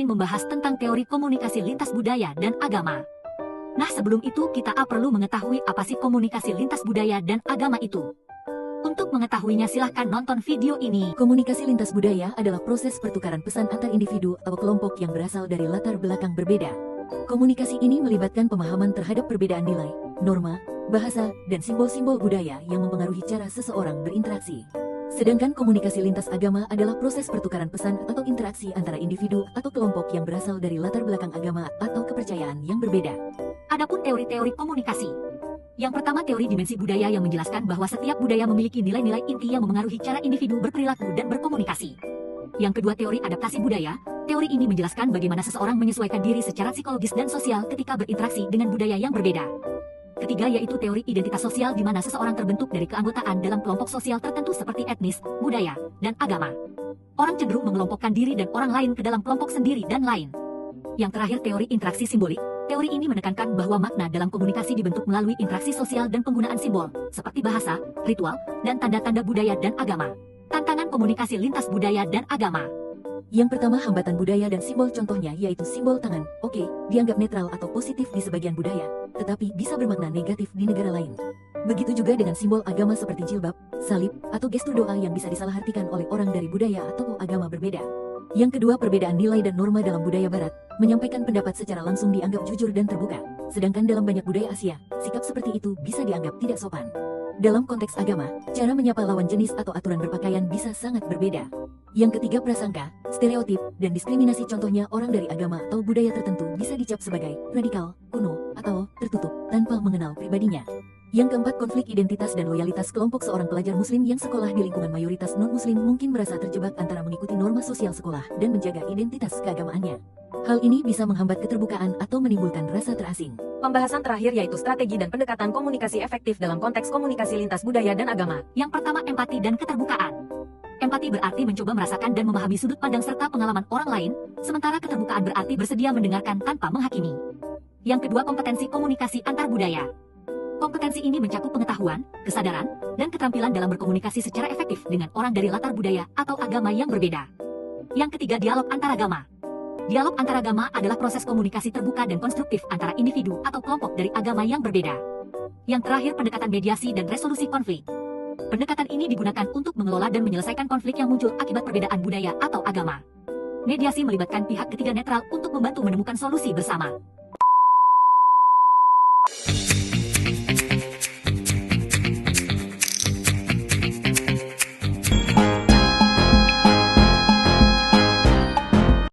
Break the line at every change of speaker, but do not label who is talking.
membahas tentang teori komunikasi lintas budaya dan agama. Nah, sebelum itu kita perlu mengetahui apa sih komunikasi lintas budaya dan agama itu. Untuk mengetahuinya silahkan nonton video ini.
Komunikasi lintas budaya adalah proses pertukaran pesan antar individu atau kelompok yang berasal dari latar belakang berbeda. Komunikasi ini melibatkan pemahaman terhadap perbedaan nilai, norma, bahasa, dan simbol-simbol budaya yang mempengaruhi cara seseorang berinteraksi. Sedangkan komunikasi lintas agama adalah proses pertukaran pesan atau interaksi antara individu atau kelompok yang berasal dari latar belakang agama atau kepercayaan yang berbeda.
Adapun teori-teori komunikasi. Yang pertama, teori dimensi budaya yang menjelaskan bahwa setiap budaya memiliki nilai-nilai inti yang memengaruhi cara individu berperilaku dan berkomunikasi. Yang kedua, teori adaptasi budaya. Teori ini menjelaskan bagaimana seseorang menyesuaikan diri secara psikologis dan sosial ketika berinteraksi dengan budaya yang berbeda. Ketiga, yaitu teori identitas sosial di mana seseorang terbentuk dari keanggotaan dalam kelompok sosial tertentu seperti etnis, budaya, dan agama. Orang cenderung mengelompokkan diri dan orang lain ke dalam kelompok sendiri dan lain. Yang terakhir, teori interaksi simbolik. Teori ini menekankan bahwa makna dalam komunikasi dibentuk melalui interaksi sosial dan penggunaan simbol, seperti bahasa, ritual, dan tanda-tanda budaya dan agama. Tantangan komunikasi lintas budaya dan agama.
Yang pertama, hambatan budaya dan simbol, contohnya yaitu simbol tangan, dianggap netral atau positif di sebagian budaya, tetapi bisa bermakna negatif di negara lain. Begitu juga dengan simbol agama seperti jilbab, salib, atau gestur doa yang bisa disalahartikan oleh orang dari budaya atau agama berbeda. Yang kedua, perbedaan nilai dan norma dalam budaya barat, menyampaikan pendapat secara langsung dianggap jujur dan terbuka, sedangkan dalam banyak budaya Asia, sikap seperti itu bisa dianggap tidak sopan. Dalam konteks agama, cara menyapa lawan jenis atau aturan berpakaian bisa sangat berbeda. Yang ketiga, prasangka, stereotip, dan diskriminasi, contohnya orang dari agama atau budaya tertentu bisa dicap sebagai radikal, kuno, atau tertutup tanpa mengenal pribadinya. Yang keempat, konflik identitas dan loyalitas kelompok. Seorang pelajar muslim yang sekolah di lingkungan mayoritas non-muslim mungkin merasa terjebak antara mengikuti norma sosial sekolah dan menjaga identitas keagamaannya. Hal ini bisa menghambat keterbukaan atau menimbulkan rasa terasing.
Pembahasan terakhir yaitu strategi dan pendekatan komunikasi efektif dalam konteks komunikasi lintas budaya dan agama.
Yang pertama, empati dan keterbukaan. Empati berarti mencoba merasakan dan memahami sudut pandang serta pengalaman orang lain, sementara keterbukaan berarti bersedia mendengarkan tanpa menghakimi. Yang kedua, kompetensi komunikasi antar budaya. Kompetensi ini mencakup pengetahuan, kesadaran, dan keterampilan dalam berkomunikasi secara efektif dengan orang dari latar budaya atau agama yang berbeda. Yang ketiga, dialog antaragama. Dialog antaragama adalah proses komunikasi terbuka dan konstruktif antara individu atau kelompok dari agama yang berbeda. Yang terakhir, pendekatan mediasi dan resolusi konflik. Pendekatan ini digunakan untuk mengelola dan menyelesaikan konflik yang muncul akibat perbedaan budaya atau agama. Mediasi melibatkan pihak ketiga netral untuk membantu menemukan solusi bersama.